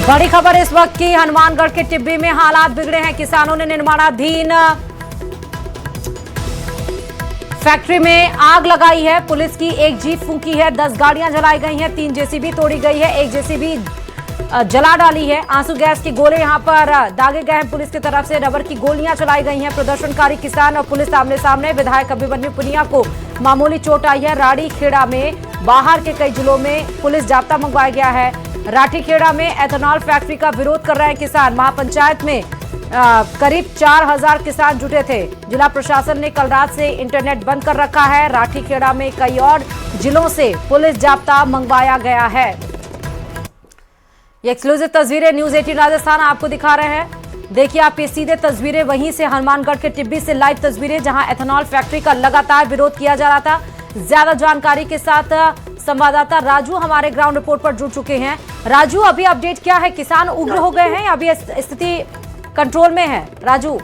बड़ी खबर इस वक्त की, हनुमानगढ़ के टिब्बी में हालात बिगड़े हैं। किसानों ने निर्माणाधीन फैक्ट्री में आग लगाई है। पुलिस की एक जीप फूंकी है, 10 गाड़ियां जलाई गई हैं, 3 जेसीबी तोड़ी गई है, एक जेसीबी जला डाली है। आंसू गैस के गोले यहां पर दागे गए हैं। पुलिस की तरफ से रबर की गोलियां चलाई गई हैं। प्रदर्शनकारी किसान और पुलिस आमने सामने। विधायक अभिमन्यु पुनिया को मामूली चोट आई है। राठीखेड़ा में बाहर के कई जिलों में पुलिस जाब्ता मंगवाया गया है। राठीखेड़ा में एथेनॉल फैक्ट्री का विरोध कर रहे हैं किसान। महापंचायत में करीब 4000 किसान जुटे थे। जिला प्रशासन ने कल रात से इंटरनेट बंद कर रखा है। राठीखेड़ा में कई और जिलों से पुलिस जाब्ता मंगवाया गया है। ये एक्सक्लूसिव तस्वीरें न्यूज 18 राजस्थान आपको दिखा रहे हैं। देखिए आप ये सीधे तस्वीरें वहीं से हनुमानगढ़ के टिब्बी से लाइव तस्वीरें, जहां एथेनॉल फैक्ट्री का लगातार विरोध किया जा रहा था। ज्यादा जानकारी के साथ संवाददाता राजू हमारे ग्राउंड रिपोर्ट पर जुड़ चुके हैं। राजू, अभी अपडेट क्या है? किसान उग्र हो गए हैं, अभी स्थिति कंट्रोल में है? राजू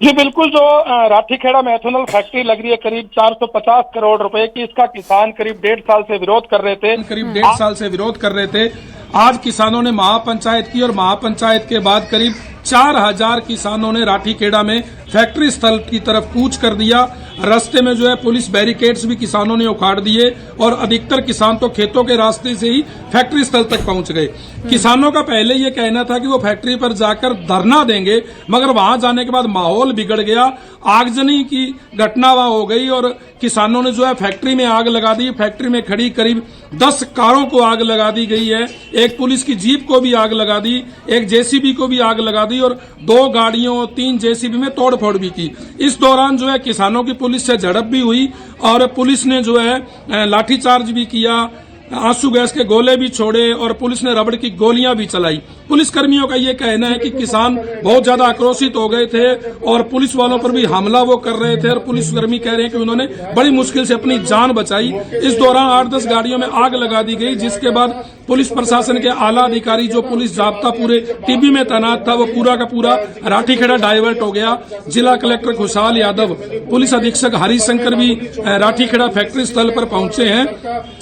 जी बिल्कुल, जो राठीखेड़ा में एथेनॉल फैक्ट्री लग रही है करीब 450 करोड़ रुपए की, इसका किसान करीब 1.5 साल से विरोध कर रहे थे। आज किसानों ने महापंचायत की और महापंचायत के बाद करीब 4000 किसानों ने राठीखेड़ा में फैक्ट्री स्थल की तरफ कूच कर दिया। रास्ते में जो है पुलिस बैरिकेड्स भी किसानों ने उखाड़ दिए और अधिकतर किसान तो खेतों के रास्ते से ही फैक्ट्री स्थल तक पहुंच गए। किसानों का पहले ये कहना था कि वो फैक्ट्री पर जाकर धरना देंगे, मगर वहां जाने के बाद माहौल बिगड़ गया। आगजनी की घटना वहां हो गई और किसानों ने जो है फैक्ट्री में आग लगा दी। फैक्ट्री में खड़ी करीब 10 कारों को आग लगा दी गई है। एक पुलिस की जीप को भी आग लगा दी, एक जेसीबी को भी आग लगा दी और 2 गाड़ियों 3 जेसीबी में तोड़फोड़ भी की। इस दौरान जो है किसानों की पुलिस से झड़प भी हुई और पुलिस ने जो है लाठीचार्ज भी किया, आंसू गैस के गोले भी छोड़े और पुलिस ने रबड़ की गोलियां भी चलाई। पुलिस कर्मियों का ये कहना है कि किसान बहुत ज्यादा आक्रोशित हो गए थे और पुलिस वालों पर भी हमला वो कर रहे थे और पुलिस कर्मी कह रहे हैं कि उन्होंने बड़ी मुश्किल से अपनी जान बचाई। इस दौरान 8-10 गाड़ियों में आग लगा दी गई, जिसके बाद पुलिस प्रशासन के आला अधिकारी, जो पुलिस जाब्ता पूरे टिब्बी में तैनात था, वो पूरा का पूरा राठीखेड़ा डाइवर्ट हो गया। जिला कलेक्टर खुशहाल यादव, पुलिस अधीक्षक हरिशंकर भी राठीखेड़ा फैक्ट्री स्थल पर पहुंचे हैं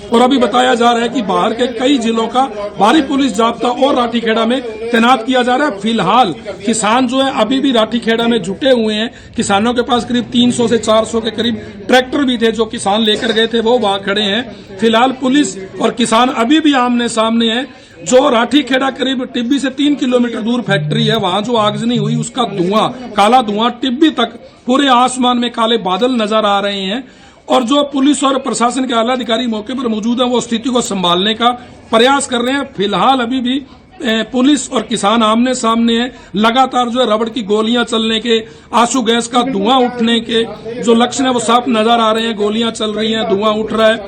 और अभी बताया जा रहा है कि बाहर के कई जिलों का भारी पुलिस जाब्ता और राठीखेड़ा में तैनात किया जा रहा है। फिलहाल किसान जो है अभी भी राठीखेड़ा में जुटे हुए हैं। किसानों के पास करीब 300 से 400 के करीब ट्रैक्टर भी थे जो किसान लेकर गए थे, वो वहां खड़े हैं। फिलहाल पुलिस और किसान अभी भी आमने सामने हैं। जो राठीखेड़ा करीब टिब्बी से 3 किलोमीटर दूर फैक्ट्री है, वहां जो आगजनी हुई उसका धुआं, काला धुआं टिब्बी तक, पूरे आसमान में काले बादल नजर आ रहे हैं और जो पुलिस और प्रशासन के आला अधिकारी मौके पर मौजूद हैं, वो स्थिति को संभालने का प्रयास कर रहे हैं। फिलहाल अभी भी पुलिस और किसान आमने सामने हैं। लगातार जो है रबड़ की गोलियां चलने के, आंसू गैस का धुआं उठने के जो लक्षण है वो साफ नजर आ रहे हैं। गोलियां चल रही हैं, धुआं उठ रहा है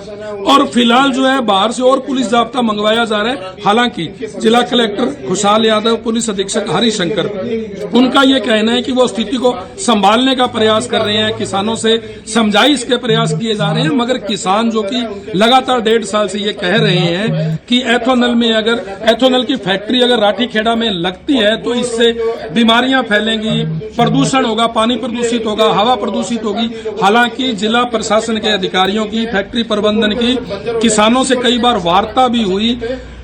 और फिलहाल जो है बाहर से और पुलिस जाब्ता मंगवाया जा रहा है। हालांकि जिला कलेक्टर खुशहाल यादव, पुलिस अधीक्षक हरिशंकर, उनका ये कहना है कि वो स्थिति को संभालने का प्रयास कर रहे हैं। किसानों से समझाइश के प्रयास किए जा रहे हैं, मगर किसान जो कि लगातार 1.5 साल से ये कह रहे हैं कि एथेनॉल की फैक्ट्री अगर राठीखेड़ा में लगती है तो इससे बीमारियां फैलेंगी, प्रदूषण होगा, पानी प्रदूषित होगा, हवा प्रदूषित होगी। हालांकि जिला प्रशासन के अधिकारियों की, फैक्ट्री प्रबंधन की, किसानों से कई बार वार्ता भी हुई।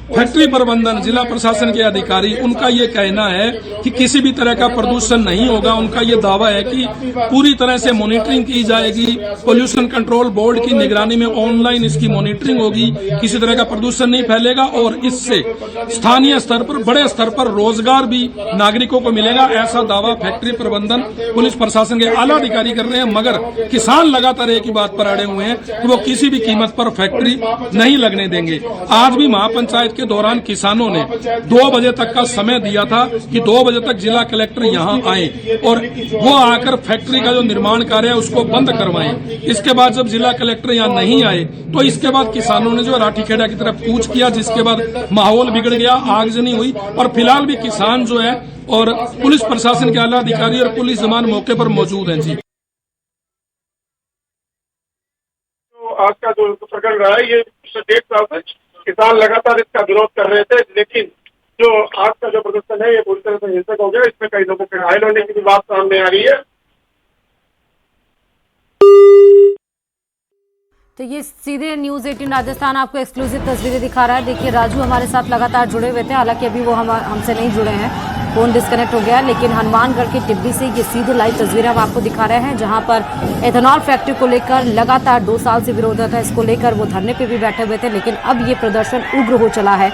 फैक्ट्री प्रबंधन, जिला प्रशासन के अधिकारी, उनका ये कहना है कि किसी भी तरह का प्रदूषण नहीं होगा। उनका ये दावा है कि पूरी तरह से मॉनिटरिंग की जाएगी। पोल्यूशन कंट्रोल बोर्ड की निगरानी में ऑनलाइन इसकी मॉनिटरिंग होगी, किसी तरह का प्रदूषण नहीं फैलेगा और इससे स्थानीय स्तर पर, बड़े स्तर पर रोजगार भी नागरिकों को मिलेगा। ऐसा दावा फैक्ट्री प्रबंधन, पुलिस प्रशासन के आला अधिकारी कर रहे हैं, मगर किसान लगातार एक ही बात पर अड़े हुए हैं कि वो किसी भी कीमत पर फैक्ट्री नहीं लगने देंगे। आज भी महापंचायत के दौरान किसानों ने 2 बजे तक का समय दिया था कि 2 बजे तक जिला कलेक्टर यहां आए और वो आकर फैक्ट्री का जो निर्माण कार्य है उसको बंद करवाएं। इसके बाद जब जिला कलेक्टर यहां नहीं आए तो इसके बाद किसानों ने जो राठीखेड़ा की तरफ कूच किया, जिसके बाद माहौल बिगड़ गया, आगजनी हुई और फिलहाल भी किसान जो है और पुलिस प्रशासन के आला अधिकारी और पुलिस जवान मौके पर मौजूद हैं। जी, तो आज का जो प्रकरण रहा है, ये 1.5 साल से किसान लगातार इसका विरोध कर रहे थे, लेकिन जो आज का जो प्रदर्शन है ये पूरी तरह से हिंसक हो गया। इसमें कई लोगों के घायल होने की भी बात सामने आ रही है। तो ये सीधे न्यूज 18 राजस्थान आपको एक्सक्लूसिव तस्वीरें दिखा रहा है। देखिए राजू हमारे साथ लगातार जुड़े हुए थे, हालांकि अभी वो हमसे नहीं जुड़े हैं, फोन डिस्कनेक्ट हो गया, लेकिन हनुमानगढ़ की टिब्बी से ये सीधे लाइव तस्वीरें हम आपको दिखा रहे हैं, जहां पर एथेनॉल फैक्ट्री को लेकर लगातार 2 साल से विरोध था। इसको लेकर वो धरने पे भी बैठे हुए थे, लेकिन अब ये प्रदर्शन उग्र हो चला है।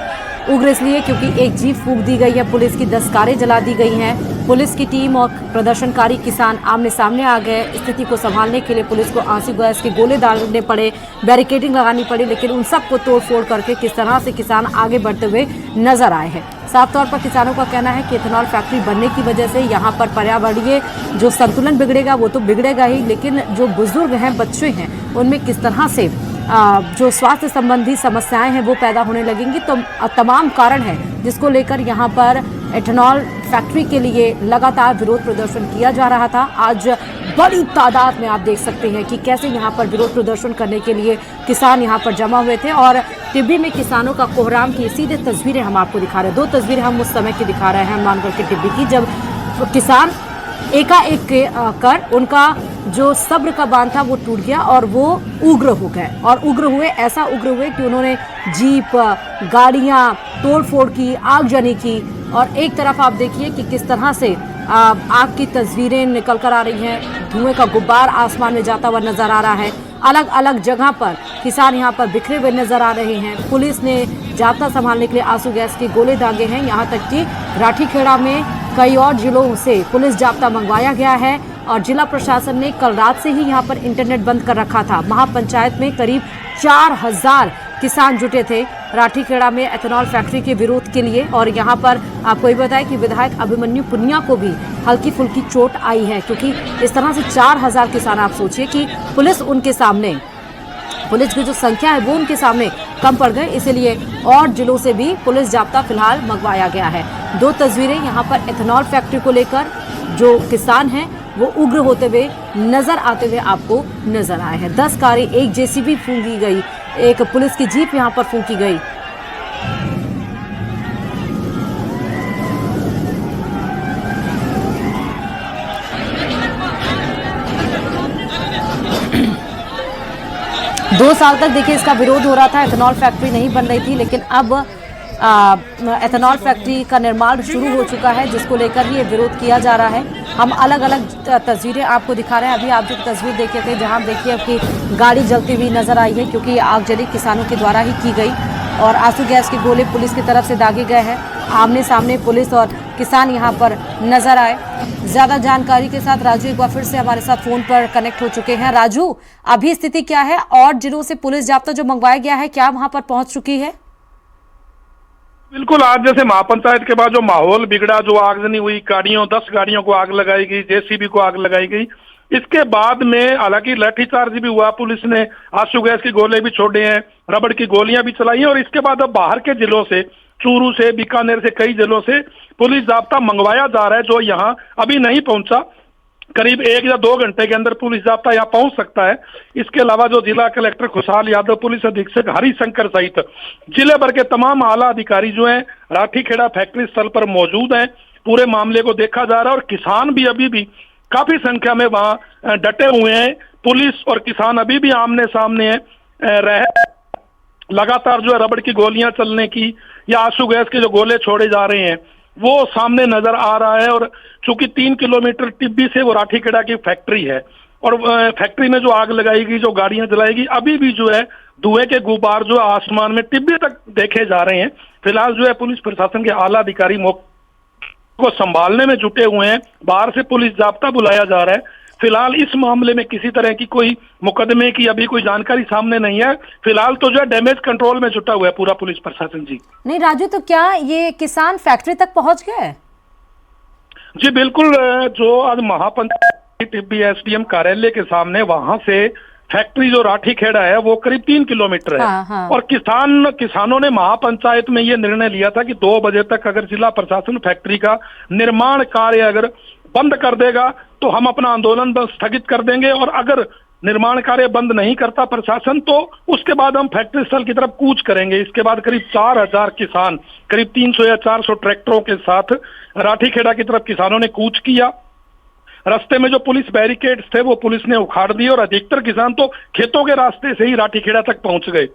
उग्र इसलिए क्योंकि एक जीप फूंक दी गई है, पुलिस की 10 कारें जला दी गई हैं। पुलिस की टीम और प्रदर्शनकारी किसान आमने सामने आ गए। स्थिति को संभालने के लिए पुलिस को आंसू गैस के गोले डालने पड़े, बैरिकेडिंग लगानी पड़ी, लेकिन उन सबको तोड़फोड़ करके किस तरह से किसान आगे बढ़ते हुए नजर आए हैं। साफ तौर पर किसानों का कहना है कि एथेनॉल फैक्ट्री बनने की वजह से यहाँ पर पर्यावरणीय जो संतुलन बिगड़ेगा वो तो बिगड़ेगा ही, लेकिन जो बुजुर्ग हैं, बच्चे हैं, उनमें किस तरह से जो स्वास्थ्य संबंधी समस्याएं हैं वो पैदा होने लगेंगी। तो तमाम कारण है जिसको लेकर यहाँ पर एथेनॉल फैक्ट्री के लिए लगातार विरोध प्रदर्शन किया जा रहा था। आज बड़ी तादाद में आप देख सकते हैं कि कैसे यहाँ पर विरोध प्रदर्शन करने के लिए किसान यहाँ पर जमा हुए थे, और टिब्बी में किसानों का कोहराम की सीधे तस्वीरें हम आपको दिखा रहे हैं। 2 तस्वीरें हम उस समय की दिखा रहे हैं हनुमानगढ़ के टिब्बी की, जब किसान एकाएक कर उनका जो सब्र का बांध था वो टूट गया और वो उग्र हो गए, और उग्र हुए, ऐसा उग्र हुए कि उन्होंने जीप, गाड़ियां तोड़फोड़ की, आगजनी की। और एक तरफ आप देखिए कि किस तरह से आग की तस्वीरें निकल कर आ रही हैं, धुएं का गुब्बार आसमान में जाता हुआ नजर आ रहा है। अलग अलग जगह पर किसान यहाँ पर बिखरे हुए नजर आ रहे हैं। पुलिस ने जाब्ता संभालने के लिए आंसू गैस के गोले दागे हैं। यहाँ तक कि राठीखेड़ा में कई और जिलों से पुलिस जाब्ता मंगवाया गया है, और जिला प्रशासन ने कल रात से ही यहाँ पर इंटरनेट बंद कर रखा था। महापंचायत में करीब 4000 किसान जुटे थे राठीखेड़ा में एथेनॉल फैक्ट्री के विरोध के लिए। और यहाँ पर आपको ये बताया कि विधायक अभिमन्यु पुनिया को भी हल्की फुल्की चोट आई है, क्योंकि इस तरह से 4000 किसान, आप सोचिए कि पुलिस उनके सामने, पुलिस की जो संख्या है वो उनके सामने कम पड़ गए, इसलिए और जिलों से भी पुलिस जाब्ता फिलहाल मंगवाया गया है। 2 तस्वीरें यहाँ पर एथेनॉल फैक्ट्री को लेकर जो किसान हैं वो उग्र होते हुए नजर आते हुए आपको नजर आए हैं। 10 कारें, एक जेसीबी फूंकी गई, एक पुलिस की जीप यहाँ पर फूंकी गई। दो साल तक देखिए इसका विरोध हो रहा था, एथेनॉल फैक्ट्री नहीं बन रही थी, लेकिन अब एथेनॉल फैक्ट्री का निर्माण शुरू हो चुका है, जिसको लेकर ये विरोध किया जा रहा है। हम अलग अलग तस्वीरें आपको दिखा रहे हैं। अभी आप जो तस्वीर देखे थे, जहां देखिए आपकी गाड़ी जलती हुई नजर आई है, क्योंकि आगजनी किसानों के द्वारा ही की गई, और आंसू गैस के गोले पुलिस की तरफ से दागे गए हैं। आमने सामने पुलिस और किसान यहाँ पर नजर आए। ज्यादा जानकारी के साथ राजू एक बार फिर से हमारे साथ फोन पर कनेक्ट हो चुके हैं। राजू, अभी स्थिति क्या है, और जिलों से पुलिस जाब्ता जो मंगवाया गया है क्या वहां पर पहुंच चुकी है? बिल्कुल, आज जैसे महापंचायत के बाद जो माहौल बिगड़ा, जो आगजनी हुई, 10 गाड़ियों को आग लगाई गई, जेसीबी को आग लगाई गई, इसके बाद में हालांकि लाठीचार्ज भी हुआ, पुलिस ने आंसू गैस के गोले भी छोड़े हैं, रबड़ की गोलियां भी चलाई हैं, और इसके बाद अब बाहर के जिलों से, चूरू से, बीकानेर से, कई जिलों से पुलिस जाब्ता मंगवाया जा रहा है, जो यहाँ अभी नहीं पहुंचा। करीब 1 या 2 घंटे के अंदर पुलिस जाब्ता यहाँ पहुंच सकता है। इसके अलावा जो जिला कलेक्टर खुशहाल यादव, पुलिस अधीक्षक हरिशंकर सहित जिले भर के तमाम आला अधिकारी जो हैं राठीखेड़ा फैक्ट्री स्थल पर मौजूद हैं। पूरे मामले को देखा जा रहा है, और किसान भी अभी भी काफी संख्या में वहां डटे हुए हैं। पुलिस और किसान अभी भी आमने सामने रहे, लगातार जो है रबड़ की गोलियां चलने की या आंसू गैस के जो गोले छोड़े जा रहे हैं वो सामने नजर आ रहा है। और चूंकि 3 किलोमीटर टिब्बी से वो राठीखेड़ा की फैक्ट्री है, और फैक्ट्री में जो आग लगाएगी, जो गाड़ियां जलाएगी, अभी भी जो है धुएं के गुब्बार जो आसमान में टिब्बी तक देखे जा रहे हैं। फिलहाल जो है पुलिस प्रशासन के आला अधिकारी को संभालने में जुटे हुए हैं। बाहर से पुलिस जाब्ता बुलाया जा रहा है। फिलहाल इस मामले में किसी तरह की कोई मुकदमे की अभी कोई जानकारी सामने नहीं है। फिलहाल तो जो है डैमेज कंट्रोल में जुटा हुआ है पूरा पुलिस प्रशासन। जी नहीं राजू, तो क्या ये किसान फैक्ट्री तक पहुंच गए? जी बिल्कुल, जो आज महापंचायत टिब्बी एसडीएम कार्यालय के सामने, वहां से फैक्ट्री जो राठीखेड़ा है वो करीब 3 किलोमीटर है। हाँ। और किसानों ने महापंचायत में ये निर्णय लिया था कि 2 बजे तक अगर जिला प्रशासन फैक्ट्री का निर्माण कार्य अगर बंद कर देगा तो हम अपना आंदोलन स्थगित कर देंगे, और अगर निर्माण कार्य बंद नहीं करता प्रशासन तो उसके बाद हम फैक्ट्री स्थल की तरफ कूच करेंगे। इसके बाद करीब 4000 किसान, करीब 300 या 400 ट्रैक्टरों के साथ राठीखेड़ा की तरफ किसानों ने कूच किया। रास्ते में जो पुलिस बैरिकेड्स थे वो पुलिस ने उखाड़ दिए और अधिकतर किसान तो खेतों के रास्ते से ही राठीखेड़ा तक पहुंच गए।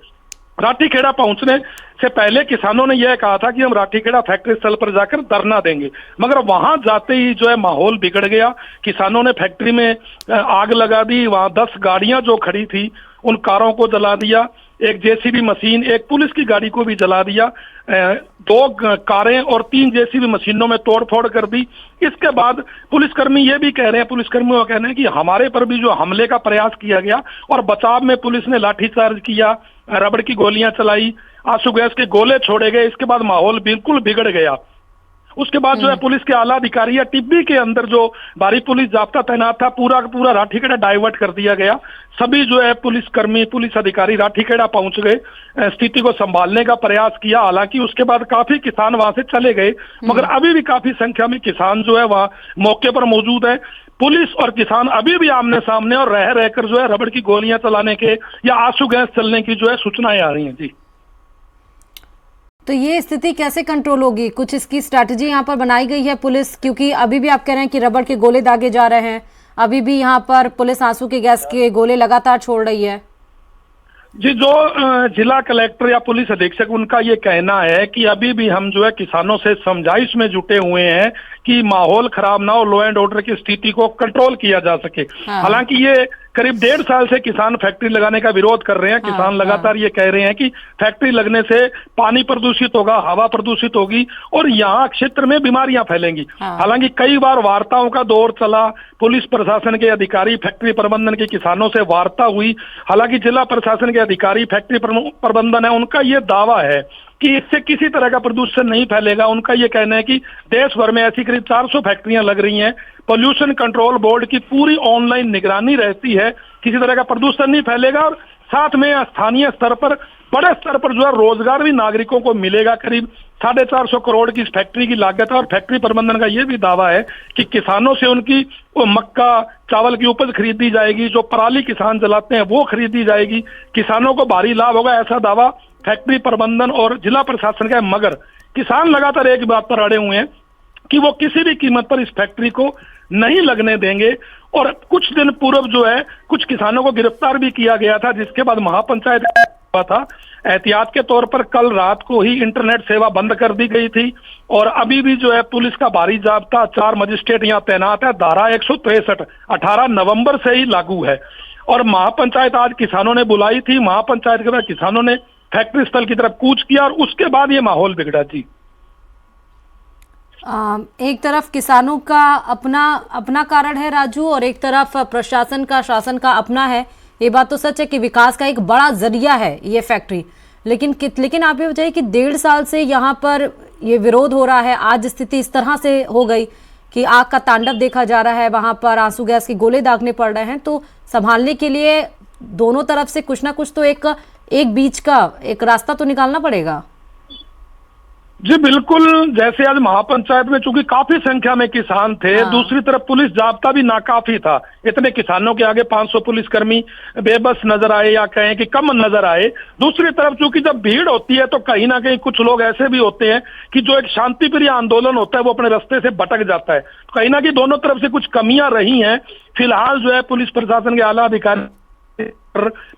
राठीखेड़ा पहुंचने से पहले किसानों ने यह कहा था कि हम राठीखेड़ा फैक्ट्री स्थल पर जाकर धरना देंगे, मगर वहां जाते ही जो है माहौल बिगड़ गया। किसानों ने फैक्ट्री में आग लगा दी, वहां 10 गाड़ियां जो खड़ी थी उन कारों को जला दिया, एक जेसीबी मशीन, एक पुलिस की गाड़ी को भी जला दिया, 2 कारें और 3 जेसीबी मशीनों में तोड़फोड़ कर दी। इसके बाद पुलिसकर्मी ये भी कह रहे हैं, पुलिसकर्मियों का कहना है कि हमारे पर भी जो हमले का प्रयास किया गया और बचाव में पुलिस ने लाठीचार्ज किया, रबड़ की गोलियां चलाई, आंसू गैस के गोले छोड़े गए। इसके बाद माहौल बिल्कुल बिगड़ गया। उसके बाद जो है पुलिस के आला अधिकारी या टिब्बी के अंदर जो भारी पुलिस जाब्ता तैनात था, पूरा पूरा राठीखेड़ा डाइवर्ट कर दिया गया। सभी जो है पुलिसकर्मी, पुलिस अधिकारी राठीखेड़ा पहुंच गए, स्थिति को संभालने का प्रयास किया। हालांकि उसके बाद काफी किसान वहां से चले गए, मगर अभी भी काफी संख्या में किसान जो है वहां मौके पर मौजूद है। पुलिस और किसान अभी भी आमने सामने और रह रहकर जो है रबड़ की गोलियां चलाने के या आंसू गैस चलने की जो है सूचनाएं आ रही हैं। जी, तो ये स्थिति कैसे कंट्रोल होगी? कुछ इसकी स्ट्रैटेजी यहाँ पर बनाई गई है पुलिस? क्योंकि अभी भी आप कह रहे हैं कि रबड़ के गोले दागे जा रहे हैं, अभी भी यहाँ पर पुलिस आंसू के गैस के गोले लगातार छोड़ रही है। जी, जो जिला कलेक्टर या पुलिस अधीक्षक उनका ये कहना है कि अभी भी हम जो है किसानों से समझाइश में जुटे हुए हैं कि माहौल खराब ना हो, लॉ एंड ऑर्डर की स्थिति को कंट्रोल किया जा सके। हालांकि ये करीब 1.5 साल से किसान फैक्ट्री लगाने का विरोध कर रहे हैं। किसान लगातार ये कह रहे हैं कि फैक्ट्री लगने से पानी प्रदूषित होगा, हवा प्रदूषित होगी और यहाँ क्षेत्र में बीमारियां फैलेंगी। हालांकि कई बार वार्ताओं का दौर चला, पुलिस प्रशासन के अधिकारी, फैक्ट्री प्रबंधन के किसानों से वार्ता हुई। हालांकि जिला प्रशासन के अधिकारी, फैक्ट्री प्रबंधन है, उनका ये दावा है कि इससे किसी तरह का प्रदूषण नहीं फैलेगा। उनका ये कहना है कि देश भर में ऐसी करीब 400 फैक्ट्रियां लग रही हैं, पोल्यूशन कंट्रोल बोर्ड की पूरी ऑनलाइन निगरानी रहती है, किसी तरह का प्रदूषण नहीं फैलेगा और साथ में स्थानीय स्तर पर, बड़े स्तर पर जो है रोजगार भी नागरिकों को मिलेगा। करीब 450 करोड़ की इस फैक्ट्री की लागत है और फैक्ट्री प्रबंधन का ये भी दावा है कि किसानों से उनकी मक्का, चावल की उपज खरीदी जाएगी, जो पराली किसान जलाते हैं वो खरीदी जाएगी, किसानों को भारी लाभ होगा, ऐसा दावा फैक्ट्री प्रबंधन और जिला प्रशासन का है। मगर किसान लगातार एक बात पर अड़े हुए हैं कि वो किसी भी कीमत पर इस फैक्ट्री को नहीं लगने देंगे। और कुछ दिन पूर्व जो है कुछ किसानों को गिरफ्तार भी किया गया था, जिसके बाद महापंचायत हुआ था। एहतियात के तौर पर कल रात को ही इंटरनेट सेवा बंद कर दी गई थी और अभी भी जो है पुलिस का भारी जाब्ता, 4 मजिस्ट्रेट यहाँ तैनात है। धारा 163 18 नवंबर से ही लागू है और महापंचायत आज किसानों ने बुलाई थी। महापंचायत के बाद किसानों ने फैक्ट्री स्थल की तरफ कूच किया और उसके बाद ये माहौल बिगड़ा। जी, एक तरफ किसानों का अपना कारण है राजू, और एक तरफ प्रशासन का, शासन का अपना है। ये बात तो सच है कि विकास का एक बड़ा जरिया है ये फैक्ट्री, लेकिन आप ये बताइए कि 1.5 साल से यहाँ पर ये विरोध हो रहा है, आज स्थिति इस तरह से हो गई कि आग का तांडव देखा जा रहा है, वहां पर आंसू गैस के गोले दागने पड़ रहे हैं, तो संभालने के लिए दोनों तरफ से कुछ ना कुछ तो एक बीच का एक रास्ता तो निकालना पड़ेगा। जी बिल्कुल, जैसे आज महापंचायत में चूंकि काफी संख्या में किसान थे, दूसरी तरफ पुलिस जाब्ता भी नाकाफी था। इतने किसानों के आगे 500 पुलिसकर्मी बेबस नजर आए या कहें कि कम नजर आए। दूसरी तरफ चूंकि जब भीड़ होती है तो कहीं ना कहीं कुछ लोग ऐसे भी होते हैं कि जो एक शांतिप्रिय आंदोलन होता है वो अपने रास्ते से भटक जाता है। कहीं ना कहीं दोनों तरफ से कुछ कमियां रही हैं। फिलहाल जो है पुलिस प्रशासन के आला अधिकारी,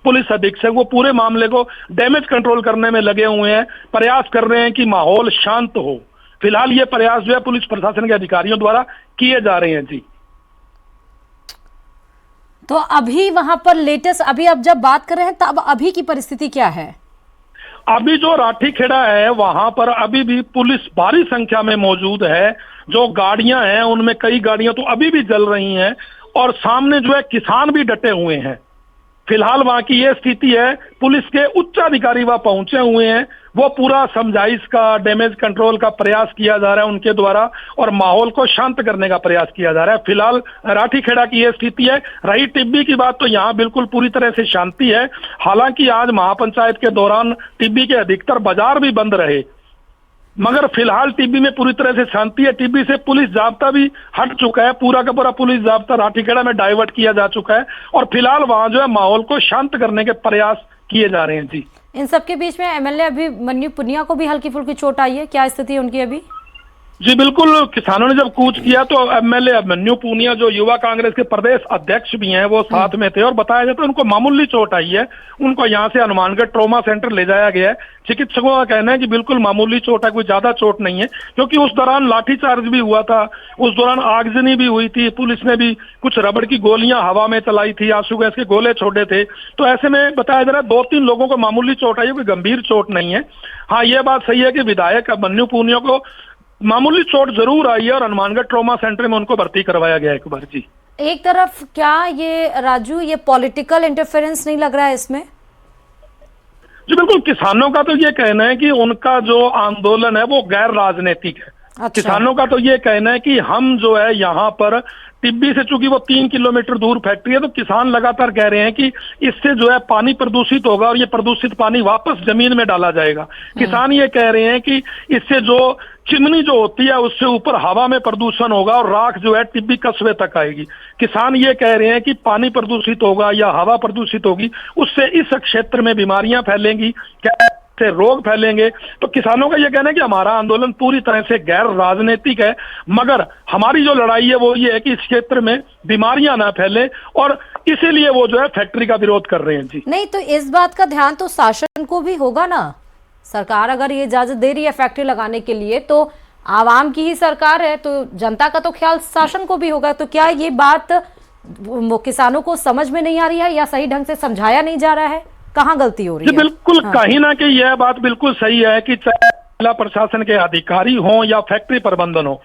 पुलिस अधीक्षक, वो पूरे मामले को डैमेज कंट्रोल करने में लगे हुए हैं, प्रयास कर रहे हैं कि माहौल शांत हो। फिलहाल ये प्रयास जो है पुलिस प्रशासन के अधिकारियों द्वारा किए जा रहे हैं। जी, तो अभी वहां पर लेटेस्ट, अभी अब जब बात कर रहे हैं तब अभी की परिस्थिति क्या है? अभी जो राठीखेड़ा है वहां पर अभी भी पुलिस भारी संख्या में मौजूद है। जो गाड़ियां हैं उनमें कई गाड़ियां तो अभी भी जल रही हैं और सामने जो है किसान भी डटे हुए हैं। फिलहाल वहां की ये स्थिति है। पुलिस के उच्च अधिकारी वहां पहुंचे हुए हैं, वो पूरा समझाइश का, डैमेज कंट्रोल का प्रयास किया जा रहा है उनके द्वारा और माहौल को शांत करने का प्रयास किया जा रहा है। फिलहाल राठीखेड़ा की ये स्थिति है। रही टिब्बी की बात तो यहाँ बिल्कुल पूरी तरह से शांति है। हालांकि आज महापंचायत के दौरान टिब्बी के अधिकतर बाजार भी बंद रहे, मगर फिलहाल टिब्बी में पूरी तरह से शांति है। टिब्बी से पुलिस जाब्ता भी हट चुका है, पूरा का पूरा पुलिस जाब्ता राठीखेड़ा में डाइवर्ट किया जा चुका है और फिलहाल वहां जो है माहौल को शांत करने के प्रयास किए जा रहे हैं। जी, इन सबके बीच में एमएलए अभिमन्यु पुनिया को भी हल्की फुल्की चोट आई है, क्या स्थिति है उनकी अभी? जी बिल्कुल, किसानों ने जब कूच किया तो एमएलए अभिमन्यु पूनिया जो युवा कांग्रेस के प्रदेश अध्यक्ष भी हैं वो साथ में थे और बताया जाता है उनको मामूली चोट आई है। उनको यहाँ से हनुमानगढ़ ट्रॉमा सेंटर ले जाया गया है। चिकित्सकों का कहना है कि बिल्कुल मामूली चोट है, कोई ज्यादा चोट नहीं है, क्योंकि उस दौरान लाठीचार्ज भी हुआ था, उस दौरान आगजनी भी हुई थी, पुलिस ने भी कुछ रबड़ की गोलियां हवा में चलाई थी, आंसू गैस के गोले छोड़े थे। तो ऐसे में बताया जा रहा है 2-3 लोगों को मामूली चोट आई है, कोई गंभीर चोट नहीं है। हाँ, ये बात सही है कि विधायक अभिमन्यु पूनिया को मामूली चोट जरूर आई है और हनुमानगढ़ ट्रॉमा सेंटर में उनको भर्ती करवाया गया एक बार। जी एक तरफ क्या ये राजू, ये पॉलिटिकल इंटरफेरेंस नहीं लग रहा है इसमें? जी बिल्कुल, किसानों का तो ये कहना है कि उनका जो आंदोलन है वो गैर राजनीतिक है। अच्छा। किसानों का तो ये कहना है कि हम जो है यहाँ पर टिब्बी से, चूंकि वो 3 किलोमीटर दूर फैक्ट्री है, तो किसान लगातार कह रहे हैं कि इससे जो है पानी प्रदूषित होगा और ये प्रदूषित पानी वापस जमीन में डाला जाएगा। किसान ये कह रहे हैं कि इससे जो चिमनी जो होती है उससे ऊपर हवा में प्रदूषण होगा और राख जो है टिब्बी कस्बे तक आएगी। किसान ये कह रहे हैं कि पानी प्रदूषित होगा या हवा प्रदूषित होगी, उससे इस क्षेत्र में बीमारियां फैलेंगी, से रोग फैलेंगे। तो किसानों का यह कहना है कि हमारा आंदोलन पूरी तरह से गैर राजनीतिक है, मगर हमारी जो लड़ाई है वो ये है कि इस क्षेत्र में बीमारियां ना फैले और इसीलिए वो जो है फैक्ट्री का विरोध कर रहे हैं। जी नहीं, तो इस बात का ध्यान तो शासन को भी होगा ना। सरकार अगर ये इजाजत दे रही है फैक्ट्री लगाने के लिए तो आवाम की ही सरकार है, तो जनता का तो ख्याल शासन को भी होगा। तो क्या ये बात वो किसानों को समझ में नहीं आ रही है या सही ढंग से समझाया नहीं जा रहा है? कहाँ गलती हो रही है? बिल्कुल, कहीं ना कहीं यह बात बिल्कुल सही है कि चाहे जिला प्रशासन के अधिकारी हों या फैक्ट्री प्रबंधन हो,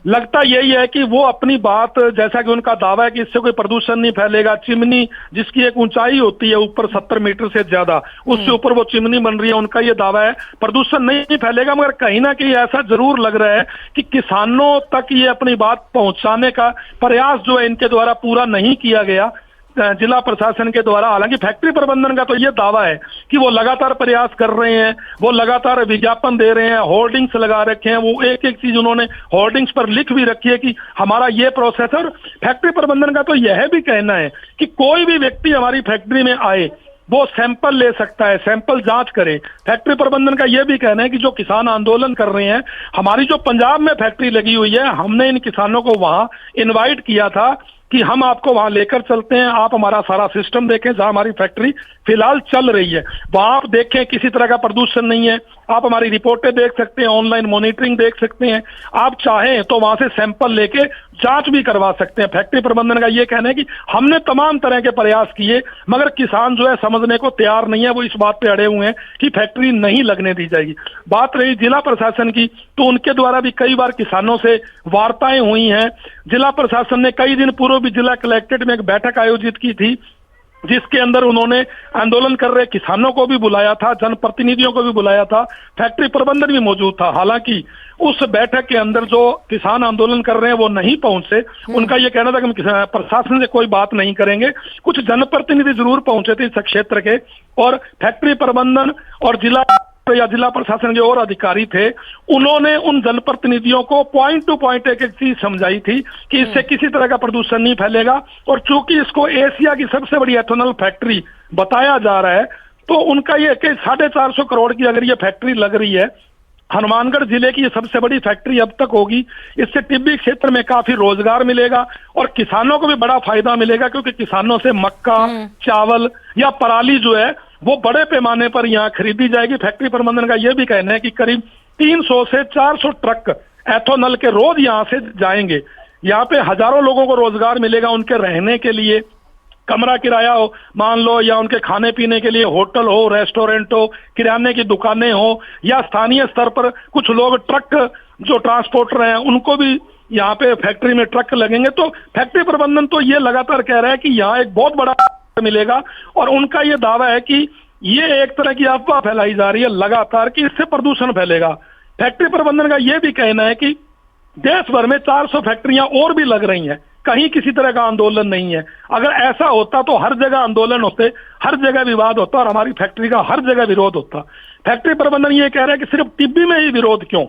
लगता यही है कि वो अपनी बात, जैसा कि उनका दावा है कि इससे कोई प्रदूषण नहीं फैलेगा, चिमनी जिसकी एक ऊंचाई होती है ऊपर 70 मीटर से ज्यादा, उससे ऊपर वो चिमनी बन रही है, उनका ये दावा है प्रदूषण नहीं फैलेगा। मगर कहीं ना कहीं ऐसा जरूर लग रहा है कि किसानों तक ये अपनी बात पहुंचाने का प्रयास जो है इनके द्वारा पूरा नहीं किया गया जिला प्रशासन के द्वारा। हालांकि फैक्ट्री प्रबंधन का तो ये दावा है कि वो लगातार प्रयास कर रहे हैं, वो लगातार विज्ञापन दे रहे हैं, होर्डिंग्स लगा रखे हैं, वो एक एक चीज उन्होंने होर्डिंग्स पर लिख भी रखी है कि हमारा ये प्रोसेस है। और फैक्ट्री प्रबंधन का तो यह भी कहना है कि कोई भी व्यक्ति हमारी फैक्ट्री में आए वो सैंपल ले सकता है, सैंपल जांच करे। फैक्ट्री प्रबंधन का यह भी कहना है कि जो किसान आंदोलन कर रहे हैं, हमारी जो पंजाब में फैक्ट्री लगी हुई है, हमने इन किसानों को वहां इनवाइट किया था कि हम आपको वहां लेकर चलते हैं, आप हमारा सारा सिस्टम देखें जहां हमारी फैक्ट्री फिलहाल चल रही है, वहां आप देखें किसी तरह का प्रदूषण नहीं है, आप हमारी रिपोर्टें देख सकते हैं, ऑनलाइन मॉनिटरिंग देख सकते हैं, आप चाहें तो वहां से सैंपल लेके जांच भी करवा सकते हैं। फैक्ट्री प्रबंधन का ये कहना है कि हमने तमाम तरह के प्रयास किए मगर किसान जो है समझने को तैयार नहीं है, वो इस बात पे अड़े हुए हैं कि फैक्ट्री नहीं लगने दी जाएगी। बात रही जिला प्रशासन की, तो उनके द्वारा भी कई बार किसानों से वार्ताएं हुई हैं। जिला प्रशासन ने कई दिन पूर्व भी जिला कलेक्ट्रेट में एक बैठक आयोजित की थी जिसके अंदर उन्होंने आंदोलन कर रहे किसानों को भी बुलाया था, जनप्रतिनिधियों को भी बुलाया था, फैक्ट्री प्रबंधन भी मौजूद था। हालांकि उस बैठक के अंदर जो किसान आंदोलन कर रहे हैं वो नहीं पहुंचे। उनका ये कहना था कि हम प्रशासन से कोई बात नहीं करेंगे। कुछ जनप्रतिनिधि जरूर पहुंचे थे इस क्षेत्र के, और फैक्ट्री प्रबंधन और जिला प्रशासन के और अधिकारी थे, उन्होंने उन जनप्रतिनिधियों को पॉइंट टू पॉइंट एक एक चीज समझाई थी कि इससे किसी तरह का प्रदूषण नहीं फैलेगा। और चूंकि इसको एशिया की सबसे बड़ी एथेनॉल फैक्ट्री बताया जा रहा है, तो उनका ये कि 450 करोड़ की अगर ये फैक्ट्री लग रही है, हनुमानगढ़ जिले की ये सबसे बड़ी फैक्ट्री अब तक होगी, इससे टिब्बी क्षेत्र में काफी रोजगार मिलेगा और किसानों को भी बड़ा फायदा मिलेगा, क्योंकि किसानों से मक्का, चावल या पराली जो है वो बड़े पैमाने पर यहाँ खरीदी जाएगी। फैक्ट्री प्रबंधन का यह भी कहना है कि करीब 300 से 400 ट्रक एथेनॉल के रोज यहाँ से जाएंगे। यहाँ पे हजारों लोगों को रोजगार मिलेगा, उनके रहने के लिए कमरा किराया हो मान लो, या उनके खाने पीने के लिए होटल हो, रेस्टोरेंट हो, किराने की दुकानें हो, या स्थानीय स्तर पर कुछ लोग ट्रक जो ट्रांसपोर्टर हैं उनको भी यहाँ पे फैक्ट्री में ट्रक लगेंगे। तो फैक्ट्री प्रबंधन तो ये लगातार कह रहा है कि यहाँ एक बहुत बड़ा मिलेगा, और उनका ये दावा है कि ये एक तरह की अफवाह फैलाई जा रही है लगातार कि इससे प्रदूषण फैलेगा। फैक्ट्री प्रबंधन का ये भी कहना है कि देश भर में 400 फैक्ट्रियां और भी लग रही हैं, कहीं किसी तरह का आंदोलन नहीं है। अगर ऐसा होता तो हर जगह आंदोलन होते, हर जगह विवाद होता और हमारी फैक्ट्री का हर जगह विरोध होता। फैक्ट्री प्रबंधन ये कह रहा है कि सिर्फ टिब्बी में ही विरोध क्यों।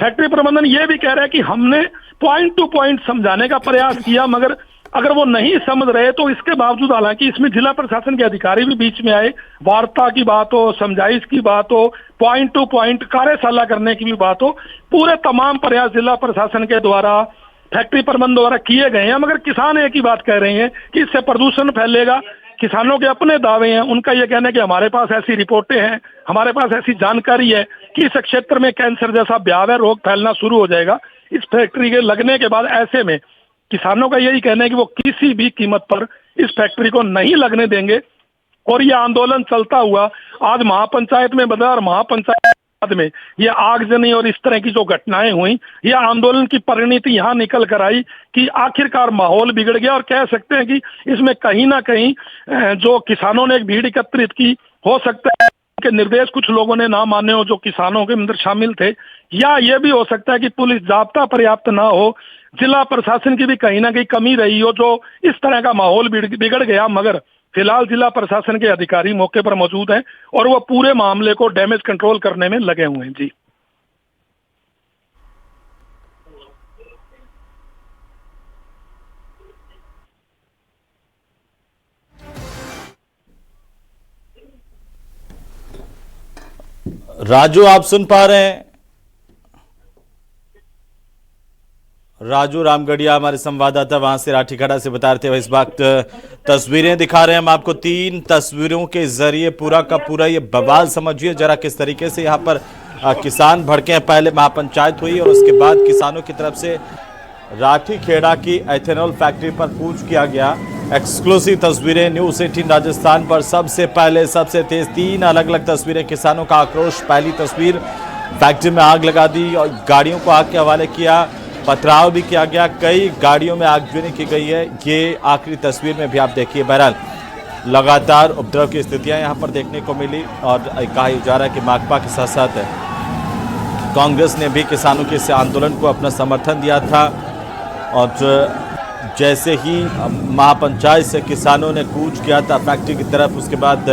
फैक्ट्री प्रबंधन ये भी कह रहा है कि हमने पॉइंट टू पॉइंट समझाने का प्रयास किया, मगर अगर वो नहीं समझ रहे तो इसके बावजूद, हालांकि इसमें जिला प्रशासन के अधिकारी भी बीच में आए, वार्ता की बात हो, समझाइश की बात हो, पॉइंट टू पॉइंट कार्यशाला करने की भी बात हो, पूरे तमाम प्रयास जिला प्रशासन के द्वारा, फैक्ट्री प्रबंधन द्वारा किए गए हैं, मगर किसान एक ही बात कह रहे हैं कि इससे प्रदूषण फैलेगा। किसानों के अपने दावे हैं, उनका ये कहना है कि हमारे पास ऐसी रिपोर्टें हैं, हमारे पास ऐसी जानकारी है कि इस क्षेत्र में कैंसर जैसा भयावह रोग फैलना शुरू हो जाएगा इस फैक्ट्री के लगने के बाद। ऐसे में किसानों का यही कहना है कि वो किसी भी कीमत पर इस फैक्ट्री को नहीं लगने देंगे। और ये आंदोलन चलता हुआ आज महापंचायत में बदला, और महापंचायत बाद में ये आगजनी और इस तरह की जो घटनाएं हुई, ये आंदोलन की परिणति यहाँ निकल कर आई कि आखिरकार माहौल बिगड़ गया। और कह सकते हैं कि इसमें कहीं ना कहीं जो किसानों ने एक भीड़ एकत्रित की, हो सकता है कि निर्देश कुछ लोगों ने ना माने हो जो किसानों के अंदर शामिल थे, या ये भी हो सकता है कि पुलिस जाब्ता पर्याप्त ना हो, जिला प्रशासन की भी कहीं ना कहीं कमी रही हो, जो इस तरह का माहौल बिगड़ गया। मगर फिलहाल जिला प्रशासन के अधिकारी मौके पर मौजूद हैं और वो पूरे मामले को डैमेज कंट्रोल करने में लगे हुए हैं। जी राजू, आप सुन पा रहे हैं? राजू रामगढ़िया हमारे संवाददाता वहां से राठीखड़ा से बता रहे थे। इस वक्त तस्वीरें दिखा रहे हैं हम आपको, 3 तस्वीरों के जरिए पूरा का पूरा ये बवाल समझिए जरा किस तरीके से यहाँ पर किसान भड़के हैं। पहले महापंचायत हुई और उसके बाद किसानों की तरफ से राठीखेड़ा की एथेनॉल फैक्ट्री पर कूच किया गया। एक्सक्लूसिव तस्वीरें न्यूज़ 18 राजस्थान पर सबसे पहले सबसे तेज 3 अलग अलग तस्वीरें। किसानों का आक्रोश। पहली तस्वीर, फैक्ट्री में आग लगा दी और गाड़ियों को आग के हवाले किया, पथराव भी किया गया, कई गाड़ियों में आगजनी की गई है। ये आखिरी तस्वीर में भी आप देखिए। बहरहाल लगातार उपद्रव की स्थितियां यहां पर देखने को मिली और कहा जा रहा है कि माकपा के साथ साथ कांग्रेस ने भी किसानों के इस आंदोलन को अपना समर्थन दिया था। और जैसे ही महापंचायत से किसानों ने कूच किया था फैक्ट्री की तरफ, उसके बाद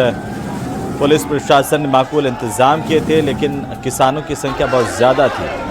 पुलिस प्रशासन ने माकूल इंतजाम किए थे, लेकिन किसानों की संख्या बहुत ज़्यादा थी।